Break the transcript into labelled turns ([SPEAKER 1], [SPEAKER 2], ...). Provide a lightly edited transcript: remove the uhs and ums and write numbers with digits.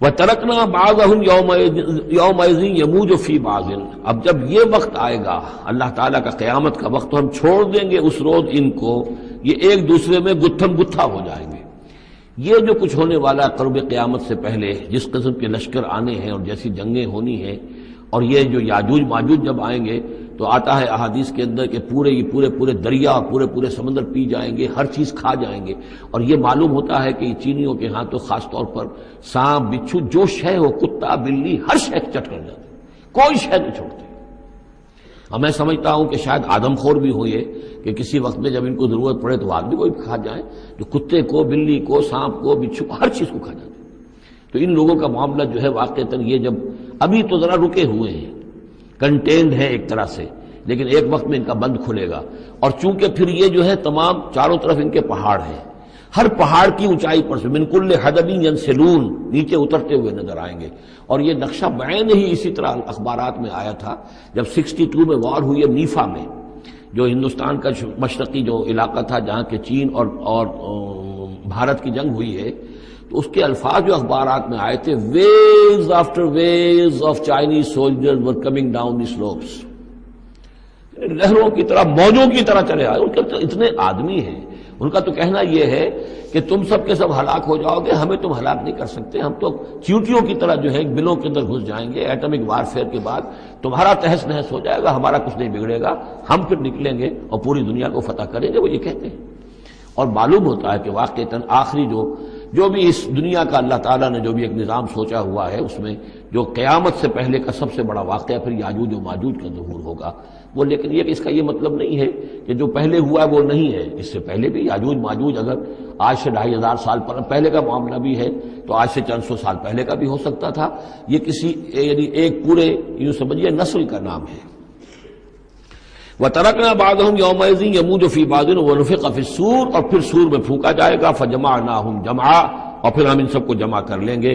[SPEAKER 1] وَتَرَكْنَا بَعْضَهُمْ يَوْمَئِذٍ يَمُوجُ فِي بَعْضٍ، اب جب یہ وقت آئے گا اللہ تعالیٰ کا قیامت کا وقت، تو ہم چھوڑ دیں گے اس روز ان کو، یہ ایک دوسرے میں گتھم گتھا ہو جائیں گے۔ یہ جو کچھ ہونے والا قرب قیامت سے پہلے جس قسم کے لشکر آنے ہیں اور جیسی جنگیں ہونی ہیں، اور یہ جو یاجوج ماجوج جب آئیں گے تو آتا ہے احادیث کے اندر کہ پورے دریا پورے سمندر پی جائیں گے، ہر چیز کھا جائیں گے، اور یہ معلوم ہوتا ہے کہ یہ چینیوں کے ہاں تو خاص طور پر سانپ بچھو جو شے ہو، کتا بلی ہر شے چٹ کر جاتے، کوئی شے نہیں چھوڑتے۔ اور میں سمجھتا ہوں کہ شاید آدم خور بھی ہو یہ کہ کسی وقت میں جب ان کو ضرورت پڑے تو آدمی کو بھی کھا جائیں، جو کتے کو بلی کو سانپ کو بچھو کو ہر چیز کو کھا جاتے۔ تو ان لوگوں کا معاملہ جو ہے واقعتاً یہ جب ابھی تو ذرا رکے ہوئے ہیں، کنٹینڈ ہے ایک طرح سے، لیکن ایک وقت میں ان کا بند کھلے گا، اور چونکہ پھر یہ جو ہے تمام چاروں طرف ان کے پہاڑ ہیں، ہر پہاڑ کی اونچائی پر سے من کل حدب ینسلون نیچے اترتے ہوئے نظر آئیں گے۔ اور یہ نقشہ بعین ہی اسی طرح اخبارات میں آیا تھا جب 62 میں وار ہوئی ہے نیفا میں، جو ہندوستان کا مشرقی جو علاقہ تھا جہاں کے چین اور بھارت کی جنگ ہوئی ہے، تو اس کے الفاظ جو اخبارات میں آئے تھے، waves after waves of Chinese soldiers were coming down the slopes, لہروں کی طرح موجوں کی طرح چلے آئے۔ ان کے تو اتنے آدمی ہیں، ان کا تو کہنا یہ ہے کہ تم سب کے سب ہلاک ہو جاؤ گے، ہمیں تم ہلاک نہیں کر سکتے، ہم تو چیونٹیوں کی طرح جو ہے بلوں کے اندر گھس جائیں گے، ایٹمک وارفیئر کے بعد تمہارا تہس نہس ہو جائے گا، ہمارا کچھ نہیں بگڑے گا، ہم پھر نکلیں گے اور پوری دنیا کو فتح کریں گے، وہ یہ کہتے ہیں۔ اور معلوم ہوتا ہے کہ واقعتاً آخری جو بھی اس دنیا کا اللہ تعالیٰ نے جو بھی ایک نظام سوچا ہوا ہے، اس میں جو قیامت سے پہلے کا سب سے بڑا واقعہ پھر یاجوج و ماجوج کا ظہور ہوگا وہ، لیکن یہ کہ اس کا یہ مطلب نہیں ہے کہ جو پہلے ہوا ہے وہ نہیں ہے، اس سے پہلے بھی یاجوج ماجوج اگر آج سے 2500 سال پہلے کا معاملہ بھی ہے تو آج سے چند سو سال پہلے کا بھی ہو سکتا تھا۔ یہ کسی یعنی ایک پورے یوں سمجھیے نسل کا نام ہے۔ وَتَرَكْنَا بَعْضَهُمْ يَوْمَئِذٍ يَمُوجُ فِي بَعْضٍ وَنُفِخَ فِي الصُّورِ، اور پھر سور میں پھونکا جائے گا، فَجَمَعْنَاهُمْ جَمْعًا، اور پھر ہم ان سب کو جمع کر لیں گے۔